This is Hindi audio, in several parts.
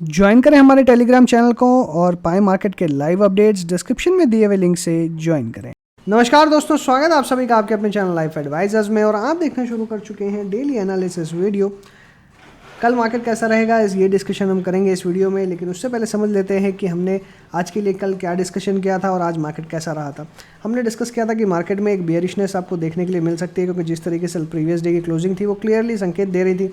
ज्वाइन करें हमारे टेलीग्राम चैनल को और पाएं मार्केट के लाइव अपडेट्स। डिस्क्रिप्शन में दिए हुए लिंक से ज्वाइन करें। नमस्कार दोस्तों, स्वागत है आप सभी का आपके अपने चैनल लाइफ एडवाइजर्स में। और आप देखना शुरू कर चुके हैं डेली एनालिसिस वीडियो। कल मार्केट कैसा रहेगा ये डिस्कशन हम करेंगे इस वीडियो में, लेकिन उससे पहले समझ लेते हैं कि हमने आज के लिए कल क्या डिस्कशन किया था और आज मार्केट कैसा रहा था। हमने डिस्कस किया था कि मार्केट में एक बेयरिशनेस आपको देखने के लिए मिल सकती है, क्योंकि जिस तरीके से प्रीवियस डे की क्लोजिंग थी वो क्लियरली संकेत दे रही थी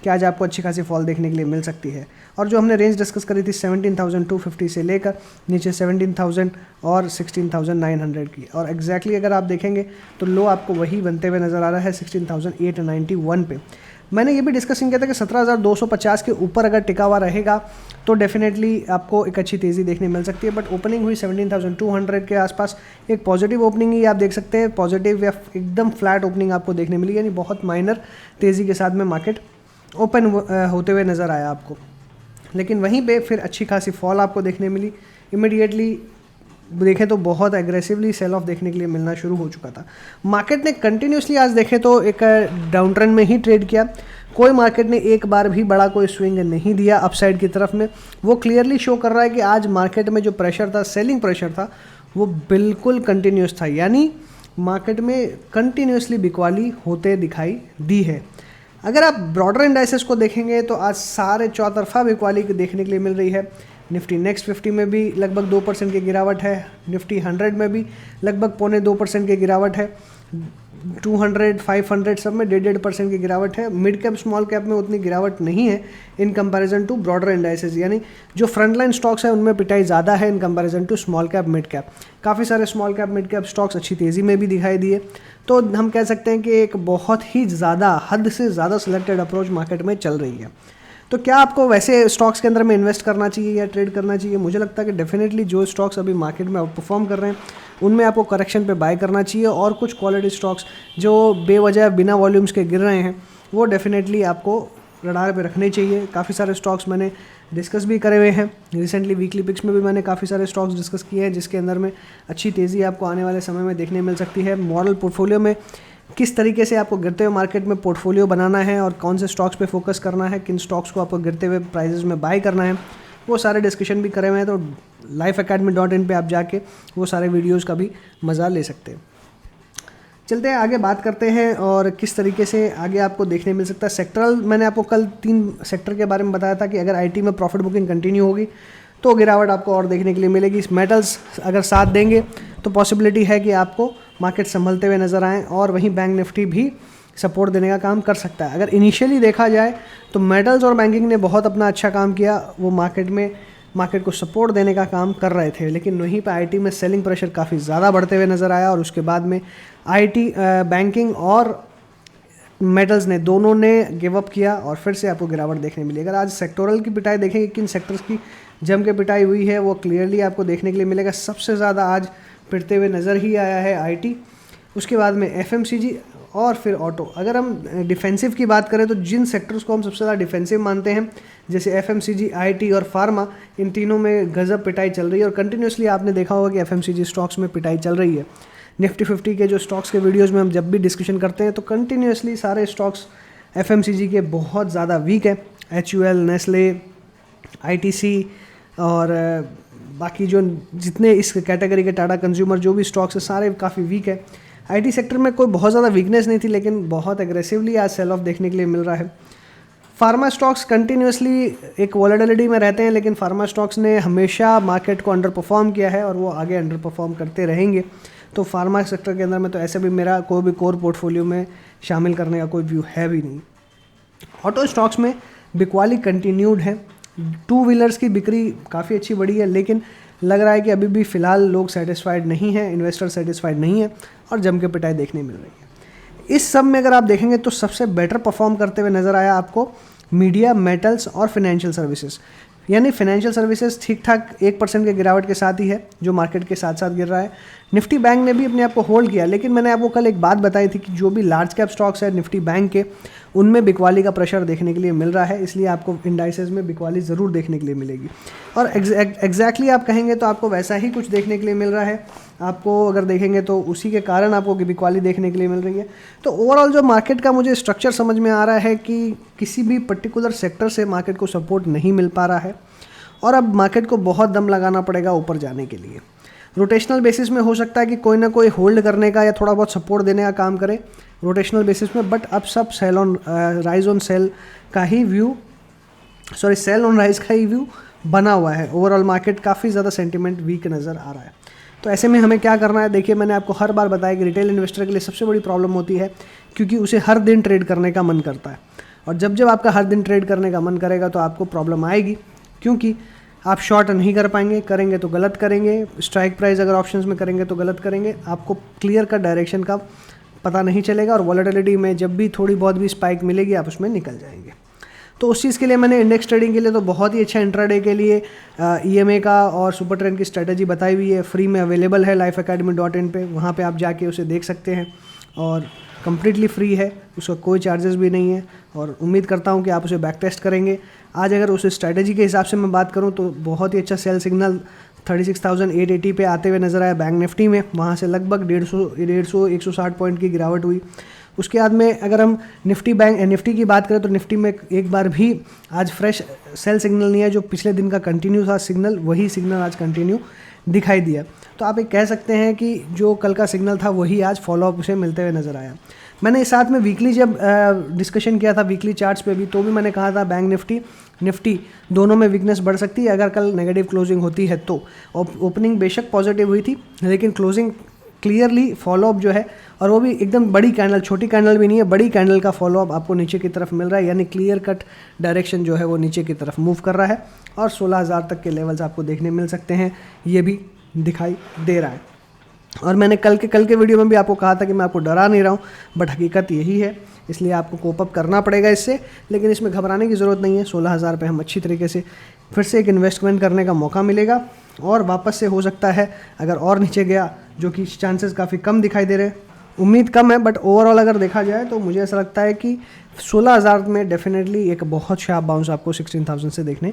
कि आज आपको अच्छी खासी फॉल देखने के लिए मिल सकती है। और जो हमने रेंज डिस्कस करी थी 17,250 से लेकर नीचे 17,000 और 16,900 की, और एग्जैक्टली अगर आप देखेंगे तो लो आपको वही बनते हुए नज़र आ रहा है 16,891 पे। मैंने ये भी डिस्कसिंग किया था कि 17,250 के ऊपर अगर टिका हुआ रहेगा तो डेफिनेटली आपको एक अच्छी तेज़ी देखने मिल सकती है। बट ओपनिंग हुई 17,200 के आसपास, एक पॉजिटिव ओपनिंग ही आप देख सकते हैं, पॉजिटिव या एकदम फ्लैट ओपनिंग आपको देखने मिली, यानी बहुत माइनर तेज़ी के साथ में मार्केट ओपन होते हुए नज़र आया आपको। लेकिन वहीं पे फिर अच्छी खासी फॉल आपको देखने मिली। इमीडिएटली देखें तो बहुत एग्रेसिवली सेल ऑफ देखने के लिए मिलना शुरू हो चुका था। मार्केट ने कंटिन्यूसली आज देखें तो एक डाउन ट्रेंड में ही ट्रेड किया। कोई मार्केट ने एक बार भी बड़ा कोई स्विंग नहीं दिया अपसाइड की तरफ में। वो क्लियरली शो कर रहा है कि आज मार्केट में जो प्रेशर था, सेलिंग प्रेशर था, वो बिल्कुल कंटिन्यूस था, यानी मार्केट में कंटिन्यूसली बिकवाली होते दिखाई दी है। अगर आप ब्रॉडर इंडाइसेस को देखेंगे तो आज सारे चौतरफा बिकवाली देखने के लिए मिल रही है। निफ्टी नेक्स्ट 50 में भी लगभग 2% की गिरावट है, निफ्टी 100 में भी लगभग 0.25% की गिरावट है, 200, 500 सब में 1.5% की गिरावट है। मिड कैप स्मॉल कैप में उतनी गिरावट नहीं है in comparison to broader indices, यानी जो फ्रंट लाइन स्टॉक्स हैं उनमें पिटाई ज़्यादा है in comparison to small cap mid cap. काफ़ी सारे small cap mid cap stocks अच्छी तेज़ी में भी दिखाई दिए। तो हम कह सकते हैं कि एक बहुत ही ज़्यादा, हद से ज़्यादा सिलेक्टेड अप्रोच मार्केट में चल रही है। तो क्या आपको वैसे स्टॉक्स के अंदर में इन्वेस्ट करना चाहिए या ट्रेड करना चाहिए? मुझे लगता है कि डेफिनेटली जो स्टॉक्स अभी मार्केट में आउट परफॉर्म कर रहे हैं उनमें आपको करेक्शन पे बाय करना चाहिए, और कुछ क्वालिटी स्टॉक्स जो बेवजह बिना वॉल्यूम्स के गिर रहे हैं वो डेफिनेटली आपको रडार पे रखने चाहिए। काफ़ी सारे स्टॉक्स मैंने डिस्कस भी करे हुए हैं रिसेंटली, वीकली पिक्स में भी मैंने काफ़ी सारे स्टॉक्स डिस्कस किए हैं जिसके अंदर में अच्छी तेज़ी आपको आने वाले समय में देखने मिल सकती है। मॉडल पोर्टफोलियो में किस तरीके से आपको गिरते हुए मार्केट में पोर्टफोलियो बनाना है और कौन से स्टॉक्स पे फोकस करना है, किन स्टॉक्स को आपको गिरते हुए प्राइजेस में बाय करना है, वो सारे डिस्कशन भी करे हुए हैं। तो lifeacademy.in पे आप जाके वो सारे वीडियोस का भी मज़ा ले सकते हैं। चलते हैं आगे, बात करते हैं और किस तरीके से आगे आपको देखने मिल सकता है। सेक्टरल मैंने आपको कल 3 सेक्टर के बारे में बताया था कि अगर आईटी में प्रॉफिट बुकिंग कंटिन्यू होगी तो गिरावट आपको और देखने के लिए मिलेगी। मेटल्स अगर साथ देंगे तो पॉसिबिलिटी है कि आपको मार्केट संभलते हुए नज़र आएँ, और वहीं बैंक निफ्टी भी सपोर्ट देने का काम कर सकता है। अगर इनिशियली देखा जाए तो मेटल्स और बैंकिंग ने बहुत अपना अच्छा काम किया, वो मार्केट को सपोर्ट देने का काम कर रहे थे। लेकिन वहीं पर आईटी में सेलिंग प्रेशर काफ़ी ज़्यादा बढ़ते हुए नज़र आया, और उसके बाद में आईटी, बैंकिंग और मेटल्स ने दोनों ने गिव अप किया और फिर से आपको गिरावट देखने मिली। अगर आज सेक्टोरल की पिटाई देखेंगे, किन सेक्टर्स की जम के पिटाई हुई है, वो क्लियरली आपको देखने के लिए मिलेगा। सबसे ज़्यादा आज पिटते हुए नज़र ही आया है आईटी, उसके बाद में एफएमसीजी और फिर ऑटो। अगर हम डिफेंसिव की बात करें तो जिन सेक्टर्स को हम सबसे ज़्यादा डिफेंसिव मानते हैं, जैसे एफएमसीजी, आईटी और फार्मा, इन तीनों में गजब पिटाई चल रही है। और कंटिन्यूसली आपने देखा होगा कि एफएमसीजी स्टॉक्स में पिटाई चल रही है। निफ्टी 50 के जो स्टॉक्स के वीडियोस में हम जब भी डिस्कशन करते हैं तो कंटिन्यूसली सारे स्टॉक्स एफएमसीजी के बहुत ज़्यादा वीक है। एचयूएल, नेस्ले, आईटीसी और बाकी जो जितने इस कैटेगरी के टाटा कंज्यूमर जो भी स्टॉक्स है सारे काफ़ी वीक है। आईटी सेक्टर में कोई बहुत ज़्यादा वीकनेस नहीं थी, लेकिन बहुत एग्रेसिवली आज सेल ऑफ देखने के लिए मिल रहा है। फार्मा स्टॉक्स कंटिन्यूसली एक वॉलेटिलिटी में रहते हैं, लेकिन फार्मा स्टॉक्स ने हमेशा मार्केट को अंडर परफॉर्म किया है और वो आगे अंडर परफॉर्म करते रहेंगे। तो फार्मा सेक्टर के अंदर में तो ऐसे भी मेरा कोई भी कोर पोर्टफोलियो में शामिल करने का कोई व्यू है भी नहीं। ऑटो स्टॉक्स में बिकवाली कंटिन्यूड है। 2 व्हीलर्स की बिक्री काफ़ी अच्छी बढ़ी है, लेकिन लग रहा है कि अभी भी फ़िलहाल लोग सेटिस्फाइड नहीं हैं, इन्वेस्टर सेटिस्फाइड नहीं है और जम के पिटाई देखने मिल रही है। इस सब में अगर आप देखेंगे तो सबसे बेटर परफॉर्म करते हुए नज़र आया आपको मीडिया, मेटल्स और फिनेंशियल सर्विसेज। यानी फिनेंशियल सर्विसेज ठीक ठाक 1% के गिरावट के साथ ही है जो मार्केट के साथ साथ गिर रहा है। निफ्टी बैंक ने भी अपने आप को होल्ड किया, लेकिन मैंने आपको कल एक बात बताई थी कि जो भी लार्ज कैप स्टॉक्स है निफ्टी बैंक के, उनमें बिकवाली का प्रेशर देखने के लिए मिल रहा है, इसलिए आपको इंडाइसेस में बिकवाली ज़रूर देखने के लिए मिलेगी। और एग्जैक्टली आप कहेंगे तो आपको वैसा ही कुछ देखने के लिए मिल रहा है। आपको अगर देखेंगे तो उसी के कारण आपको बिकवाली देखने के लिए मिल रही है। तो ओवरऑल जो मार्केट का मुझे स्ट्रक्चर समझ में आ रहा है कि किसी भी पर्टिकुलर सेक्टर से मार्केट को सपोर्ट नहीं मिल पा रहा है और अब मार्केट को बहुत दम लगाना पड़ेगा ऊपर जाने के लिए। रोटेशनल बेसिस में हो सकता है कि कोई ना कोई होल्ड करने का या थोड़ा बहुत सपोर्ट देने का काम करे रोटेशनल बेसिस में, बट अब सब sell on rise on sell का ही व्यू, सेल ऑन राइज का ही व्यू बना हुआ है। ओवरऑल मार्केट काफ़ी ज़्यादा सेंटिमेंट वीक नज़र आ रहा है। तो ऐसे में हमें क्या करना है, देखिए मैंने आपको हर बार बताया कि रिटेल इन्वेस्टर के लिए सबसे बड़ी प्रॉब्लम होती है क्योंकि उसे हर दिन ट्रेड करने का मन करता है, और जब आपका हर दिन ट्रेड करने का मन करेगा तो आपको प्रॉब्लम आएगी, क्योंकि आप शॉर्ट नहीं कर पाएंगे, करेंगे तो गलत करेंगे, स्ट्राइक प्राइस अगर ऑप्शंस में करेंगे तो गलत करेंगे, आपको क्लियर का डायरेक्शन का पता नहीं चलेगा और वॉलेटिलिटी में जब भी थोड़ी बहुत भी स्पाइक मिलेगी आप उसमें निकल जाएंगे। तो उस चीज़ के लिए मैंने इंडेक्स ट्रेडिंग के लिए तो बहुत ही अच्छा इंट्राडे के लिए EMA का और सुपर ट्रेंड की स्ट्रेटजी बताई हुई है, फ्री में अवेलेबल है lifeacademy.in पे, वहाँ पे आप जाके उसे देख सकते हैं और कम्प्लीटली फ्री है, उसका कोई चार्जेस भी नहीं है और उम्मीद करता हूँ कि आप उसे बैक टेस्ट करेंगे। आज अगर उस स्ट्रेटजी के हिसाब से मैं बात करूँ तो बहुत ही अच्छा सेल सिग्नल 36,880 पे आते हुए नज़र आया बैंक निफ्टी में, वहाँ से लगभग 150 पॉइंट की गिरावट हुई। उसके बाद में अगर हम निफ्टी की बात करें तो निफ्टी में एक बार भी आज फ्रेश सेल सिग्नल नहीं है, जो पिछले दिन का कंटिन्यू था सिग्नल, वही सिग्नल आज कंटिन्यू दिखाई दिया। तो आप एक कह सकते हैं कि जो कल का सिग्नल था वही आज फॉलोअप उसे मिलते हुए नज़र आया। मैंने इस साथ में वीकली जब डिस्कशन किया था वीकली चार्ट्स पे भी, तो भी मैंने कहा था बैंक निफ्टी दोनों में वीकनेस बढ़ सकती है अगर कल नेगेटिव क्लोजिंग होती है तो। ओपनिंग बेशक पॉजिटिव हुई थी, लेकिन क्लोजिंग क्लियरली फॉलोअप जो है, और वो भी एकदम बड़ी कैंडल, छोटी कैंडल भी नहीं है, बड़ी कैंडल का फॉलोअप आपको नीचे की तरफ मिल रहा है, यानी क्लियर कट डायरेक्शन जो है वो नीचे की तरफ मूव कर रहा है और 16,000 तक के लेवल्स आपको देखने मिल सकते हैं, ये भी दिखाई दे रहा है। और मैंने कल के वीडियो में भी आपको कहा था कि मैं आपको डरा नहीं रहा हूँ, बट हकीकत यही है, इसलिए आपको कोप अप करना पड़ेगा इससे, लेकिन इसमें घबराने की ज़रूरत नहीं है। 16,000 पे हम अच्छी तरीके से फिर से एक इन्वेस्टमेंट करने का मौका मिलेगा और वापस से हो सकता है अगर और नीचे गया, जो कि चांसेस काफ़ी कम दिखाई दे रहे हैं, उम्मीद कम है, बट ओवरऑल अगर देखा जाए तो मुझे ऐसा लगता है कि 16,000 में डेफिनेटली एक बहुत शार्प बाउंस आपको 16,000 से देखने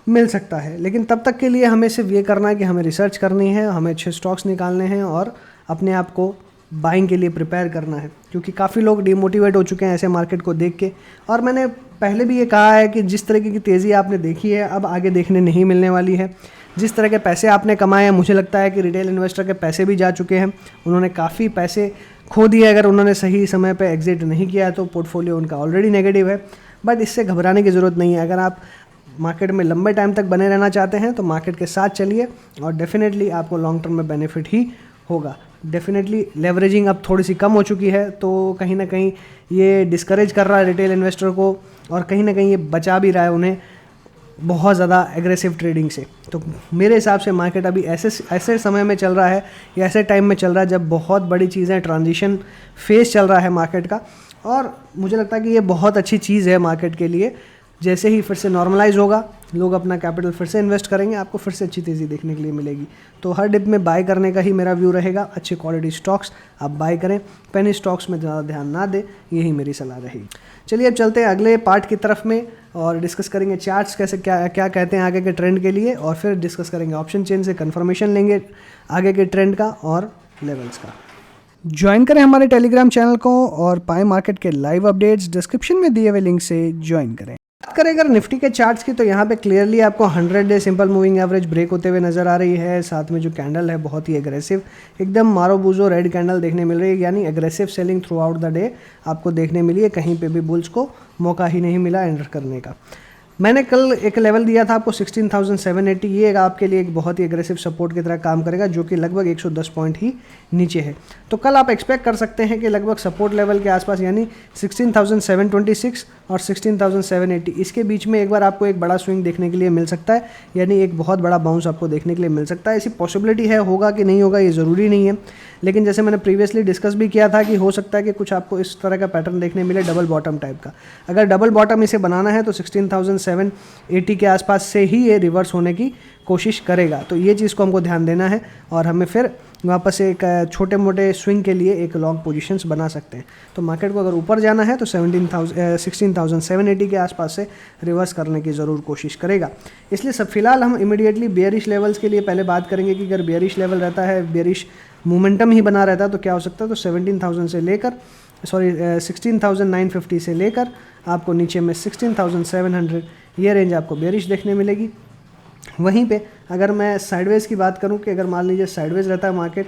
मिल सकता है। लेकिन तब तक के लिए हमें सिर्फ ये करना है कि हमें रिसर्च करनी है, हमें अच्छे स्टॉक्स निकालने हैं और अपने आप को बाइंग के लिए प्रिपेयर करना है, क्योंकि काफ़ी लोग डिमोटिवेट हो चुके हैं ऐसे मार्केट को देख के। और मैंने पहले भी ये कहा है कि जिस तरीके की तेज़ी आपने देखी है अब आगे देखने नहीं मिलने वाली है। जिस तरह के पैसे आपने कमाए हैं, मुझे लगता है कि रिटेल इन्वेस्टर के पैसे भी जा चुके हैं, उन्होंने काफ़ी पैसे खो दिए अगर उन्होंने सही समय पे एग्जिट नहीं किया है, तो पोर्टफोलियो उनका ऑलरेडी नेगेटिव है। बट इससे घबराने की ज़रूरत नहीं है। अगर आप मार्केट में लंबे टाइम तक बने रहना चाहते हैं तो मार्केट के साथ चलिए और डेफिनेटली आपको लॉन्ग टर्म में बेनिफिट ही होगा। डेफिनेटली लेवरेजिंग अब थोड़ी सी कम हो चुकी है, तो कहीं ना कहीं ये डिस्करेज कर रहा है रिटेल इन्वेस्टर को और कहीं ना कहीं ये बचा भी रहा है उन्हें बहुत ज़्यादा एग्रेसिव ट्रेडिंग से। तो मेरे हिसाब से मार्केट अभी ऐसे समय में चल रहा है या ऐसे टाइम में चल रहा है जब बहुत बड़ी चीज़ें, ट्रांजिशन फेज चल रहा है मार्केट का, और मुझे लगता है कि ये बहुत अच्छी चीज़ है मार्केट के लिए। जैसे ही फिर से नॉर्मलाइज होगा, लोग अपना कैपिटल फिर से इन्वेस्ट करेंगे, आपको फिर से अच्छी तेज़ी देखने के लिए मिलेगी। तो हर डिप में बाय करने का ही मेरा व्यू रहेगा। अच्छे क्वालिटी स्टॉक्स आप बाय करें, पेनी स्टॉक्स में ज़्यादा ध्यान ना दें, यही मेरी सलाह रहेगी। चलिए अब चलते हैं अगले पार्ट की तरफ में और डिस्कस करेंगे चार्ट्स कैसे क्या कहते हैं आगे के ट्रेंड के लिए, और फिर डिस्कस करेंगे ऑप्शन चेन से कन्फर्मेशन लेंगे आगे के ट्रेंड का और लेवल्स का। ज्वाइन करें हमारे टेलीग्राम चैनल को और पाए मार्केट के लाइव अपडेट्स डिस्क्रिप्शन में दिए हुए लिंक से ज्वाइन करें। बात करें अगर निफ्टी के चार्ट्स की, तो यहाँ पे क्लियरली आपको 100 day simple moving average break होते हुए नजर आ रही है। साथ में जो कैंडल है बहुत ही एग्रेसिव, एकदम मारो बूजो रेड कैंडल देखने मिल रही है, यानी aggressive selling through out the day आपको देखने मिली है। कहीं पे भी बुल्स को मौका ही नहीं मिला एंटर करने का। मैंने कल एक लेवल दिया था आपको 16,780, ये आपके लिए एक बहुत ही एग्रेसिव सपोर्ट की तरह काम करेगा, जो कि लगभग 110 पॉइंट ही नीचे है। तो कल आप एक्सपेक्ट कर सकते हैं कि लगभग सपोर्ट लेवल के आसपास, यानी 16,726 और 16,780, इसके बीच में एक बार आपको एक बड़ा स्विंग देखने के लिए मिल सकता है, यानी एक बहुत बड़ा बाउंस आपको देखने के लिए मिल सकता है। ऐसी पॉसिबिलिटी है, होगा कि नहीं होगा ये ज़रूरी नहीं है, लेकिन जैसे मैंने प्रीवियसली डिस्कस भी किया था कि हो सकता है कि कुछ आपको इस तरह का पैटर्न देखने मिले डबल बॉटम टाइप का। अगर डबल बॉटम इसे बनाना है तो 16,780 16,780 के आसपास से ही ये रिवर्स होने की कोशिश करेगा। तो ये चीज़ को हमको ध्यान देना है और हमें फिर वापस एक छोटे मोटे स्विंग के लिए एक लॉन्ग पोजीशंस बना सकते हैं। तो मार्केट को अगर ऊपर जाना है तो 16,780 के आसपास से रिवर्स करने की ज़रूर कोशिश करेगा। इसलिए सब फिलहाल हम इमीडिएटली बेयरिश लेवल्स के लिए पहले बात करेंगे कि अगर बेयरिश लेवल रहता है, बेयरिश मोमेंटम ही बना रहता है तो क्या हो सकता है। तो 17,000 से लेकर 16,950 से लेकर आपको नीचे में 16,700 ये रेंज आपको बेयरिश देखने मिलेगी। वहीं पे अगर मैं साइडवेज की बात करूं कि अगर मान लीजिए साइडवेज रहता है मार्केट,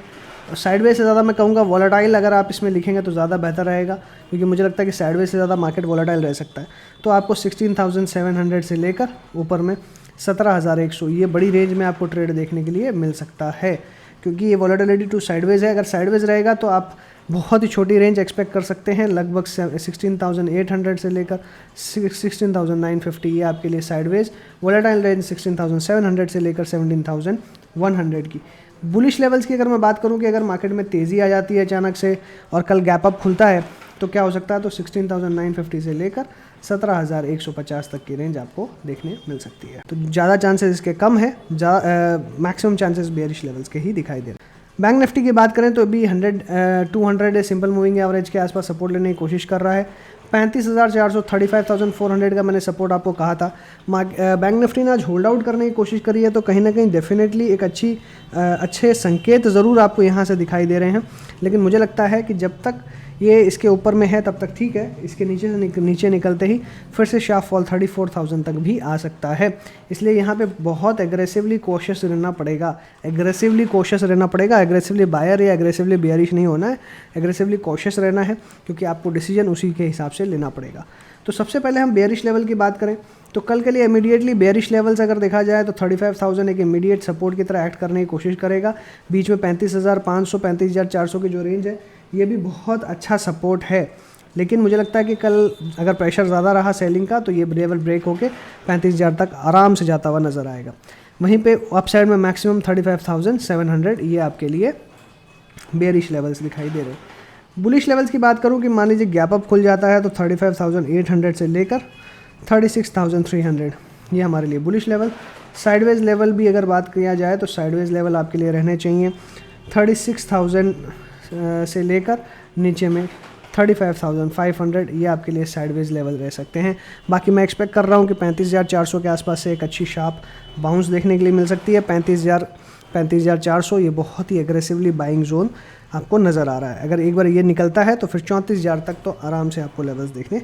साइडवेज से ज़्यादा मैं कहूँगा वॉलेटाइल अगर आप इसमें लिखेंगे तो ज़्यादा बेहतर रहेगा, क्योंकि मुझे लगता है कि साइडवेज से ज़्यादा मार्केट वॉलेटाइल रह सकता है। तो आपको 16,700 से लेकर ऊपर में 17,100 ये बड़ी रेंज में आपको ट्रेड देखने के लिए मिल सकता है, क्योंकि ये वॉलेटिलिटी टू साइडवेज है। अगर साइडवेज रहेगा तो आप बहुत ही छोटी रेंज एक्सपेक्ट कर सकते हैं, लगभग 16,800 से लेकर 16,950 ये आपके लिए साइडवेज। वॉलेटाइल रेंज 16,700 से लेकर 17,100 की। बुलिश लेवल्स की अगर मैं बात करूं कि अगर मार्केट में तेज़ी आ जाती है अचानक से और कल गैप अप खुलता है तो क्या हो सकता है। तो 16,950 से लेकर 17,150 तक की रेंज आपको देखने मिल सकती है। तो ज़्यादा चांसेस इसके कम है, मैक्सिमम चांसेस बेयरिश लेवल्स के ही दिखाई दे रहे हैं। बैंक निफ्टी की बात करें तो अभी 200 सिंपल मूविंग एवरेज के आसपास सपोर्ट लेने की कोशिश कर रहा है। 35,400 35,400 का मैंने सपोर्ट आपको कहा था। बैंक निफ्टी ने आज होल्ड आउट करने की कोशिश करी है, तो कहीं ना कहीं डेफिनेटली एक अच्छे संकेत ज़रूर आपको यहाँ से दिखाई दे रहे हैं। लेकिन मुझे लगता है कि जब तक ये इसके ऊपर में है तब तक ठीक है, इसके नीचे निकलते ही फिर से शार्प फॉल 34,000 तक भी आ सकता है। इसलिए यहाँ पे बहुत एग्रेसिवली कोशियस रहना पड़ेगा, एग्रेसिवली बायर या एग्रेसिवली बेयरिश नहीं होना है, एग्रेसिवली कोशियस रहना है, क्योंकि आपको डिसीजन उसी के हिसाब से लेना पड़ेगा। तो सबसे पहले हम बेयरिश लेवल की बात करें तो कल के लिए इमीडिएटली बेयरिश लेवल्स अगर देखा जाए तो 35,000 एक इमीडिएट सपोर्ट की तरह एक्ट करने की कोशिश करेगा। बीच में 35,500 35,400 की जो रेंज है ये भी बहुत अच्छा सपोर्ट है। लेकिन मुझे लगता है कि कल अगर प्रेशर ज़्यादा रहा सेलिंग का तो ये लेवल ब्रेक होकर 35,000 तक आराम से जाता हुआ नज़र आएगा। वहीं पे अपसाइड में मैक्सिमम 35,700 ये आपके लिए बेयरिश लेवल्स दिखाई दे रहे हैं। बुलिश लेवल्स की बात करूं कि मान लीजिए गैप अप खुल जाता है तो 35,800 से लेकर 36,300 ये हमारे लिए बुलिश लेवल। साइडवेज लेवल भी अगर बात किया जाए तो साइडवेज लेवल आपके लिए रहने चाहिए 36,000 से लेकर नीचे में 35,500 ये आपके लिए साइडवेज लेवल रह सकते हैं। बाकी मैं एक्सपेक्ट कर रहा हूँ कि 35,400 के आसपास से एक अच्छी शार्प बाउंस देखने के लिए मिल सकती है। 35,400 ये बहुत ही एग्रेसिवली बाइंग जोन आपको नज़र आ रहा है। अगर एक बार ये निकलता है तो फिर 34,000 तक तो आराम से आपको लेवल्स देखने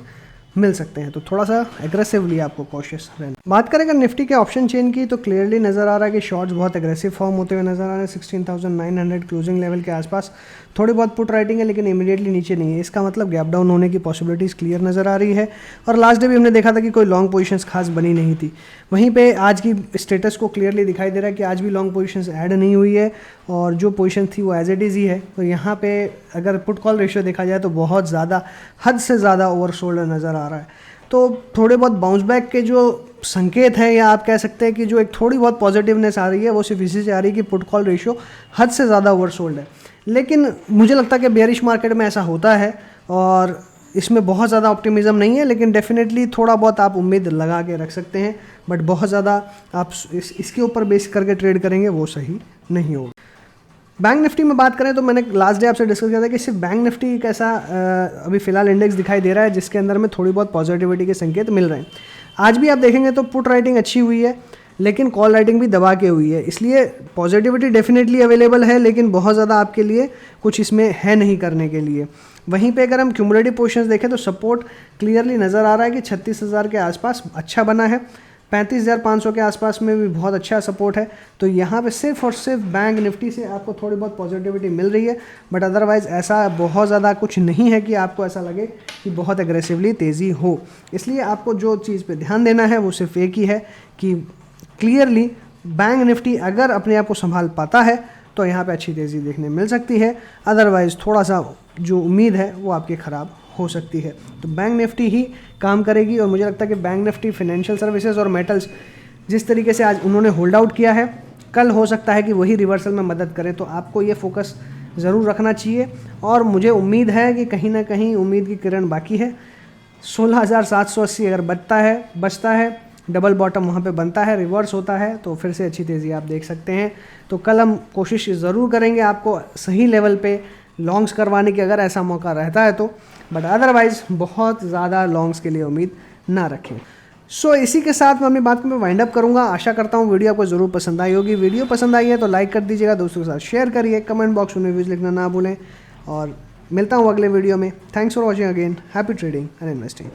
मिल सकते हैं। तो थोड़ा सा एग्रेसिवली आपको कॉशियस रहना। बात करें अगर निफ्टी के ऑप्शन चेन की तो क्लियरली नज़र आ रहा है कि शॉर्ट्स बहुत एग्रेसिव फॉर्म होते हुए नज़र आ रहे हैं। 16,900 क्लोजिंग लेवल के आसपास थोड़ी बहुत पुट राइटिंग है, लेकिन इमीडिएटली नीचे नहीं है। इसका मतलब गैप डाउन होने की पॉसिबिलिटीज़ क्लियर नज़र आ रही है। और लास्ट डे भी हमने देखा था कि कोई लॉन्ग पोजीशंस खास बनी नहीं थी। वहीं पे आज की स्टेटस को क्लियरली दिखाई दे रहा है कि आज भी लॉन्ग पोजीशंस ऐड नहीं हुई है और जो पोजीशन थी वो एज इट इज़ ही है। तो यहाँ पे अगर पुट कॉल रेशियो देखा जाए तो बहुत ज़्यादा, हद से ज़्यादा ओवरसोल्ड नज़र आ रहा है। तो थोड़े बहुत बाउंस बैक के जो संकेत हैं, या आप कह सकते हैं कि जो एक थोड़ी बहुत पॉजिटिवनेस आ रही है वो सिर्फ इसी से आ रही है कि पुट कॉल रेशियो हद से ज़्यादा ओवरसोल्ड है। लेकिन मुझे लगता है कि बेयरिश मार्केट में ऐसा होता है और इसमें बहुत ज़्यादा ऑप्टिमिज्म नहीं है, लेकिन डेफिनेटली थोड़ा बहुत आप उम्मीद लगा के रख सकते हैं। बट बहुत ज़्यादा आप इसके ऊपर बेस करके ट्रेड करेंगे वो सही नहीं होगा। बैंक निफ्टी में बात करें तो मैंने लास्ट डे आपसे डिस्कस किया था कि सिर्फ बैंक निफ्टी एक ऐसा अभी फिलहाल इंडेक्स दिखाई दे रहा है जिसके अंदर में थोड़ी बहुत पॉजिटिविटी के संकेत मिल रहे हैं। आज भी आप देखेंगे तो पुट राइटिंग अच्छी हुई है, लेकिन कॉल राइटिंग भी दबा के हुई है। इसलिए पॉजिटिविटी डेफिनेटली अवेलेबल है, लेकिन बहुत ज़्यादा आपके लिए कुछ इसमें है नहीं करने के लिए। वहीं पे अगर हम क्यूमुलेटिव पोजीशंस देखें तो सपोर्ट क्लियरली नज़र आ रहा है कि 36,000 के आसपास अच्छा बना है। 35,500 के आसपास में भी बहुत अच्छा सपोर्ट है। तो यहाँ पे सिर्फ और सिर्फ बैंक निफ्टी से आपको थोड़ी बहुत पॉजिटिविटी मिल रही है, बट अदरवाइज़ ऐसा बहुत ज़्यादा कुछ नहीं है कि आपको ऐसा लगे कि बहुत एग्रेसिवली तेज़ी हो। इसलिए आपको जो चीज़ पे ध्यान देना है वो सिर्फ एक ही है कि क्लियरली बैंक निफ्टी अगर अपने आप को संभाल पाता है तो यहाँ पे अच्छी तेज़ी देखने मिल सकती है। अदरवाइज़ थोड़ा सा जो उम्मीद है वो आपकी ख़राब हो सकती है। तो बैंक निफ्टी ही काम करेगी और मुझे लगता है कि बैंक निफ्टी, फाइनेंशियल सर्विसेज और मेटल्स जिस तरीके से आज उन्होंने होल्ड आउट किया है, कल हो सकता है कि वही रिवर्सल में मदद करे। तो आपको ये फोकस ज़रूर रखना चाहिए और मुझे उम्मीद है कि कहीं ना कहीं उम्मीद की किरण बाकी है। 16,780 अगर बचता है डबल बॉटम वहाँ पे बनता है, रिवर्स होता है, तो फिर से अच्छी तेज़ी आप देख सकते हैं। तो कल हम कोशिश ज़रूर करेंगे आपको सही लेवल पे लॉन्ग्स करवाने की, अगर ऐसा मौका रहता है तो, बट अदरवाइज़ बहुत ज़्यादा लॉन्ग्स के लिए उम्मीद ना रखें। सो इसी के साथ मैं अपनी बात को मैं वाइंड अप करूंगा। आशा करता हूँ वीडियो आपको ज़रूर पसंद आई होगी। वीडियो पसंद आई है तो लाइक कर दीजिएगा, दोस्तों के साथ शेयर करिए, कमेंट बॉक्स में रिव्यूज़ लिखना ना भूलें, और मिलता हूँ अगले वीडियो में। Thanks for watching again. Happy trading and investing.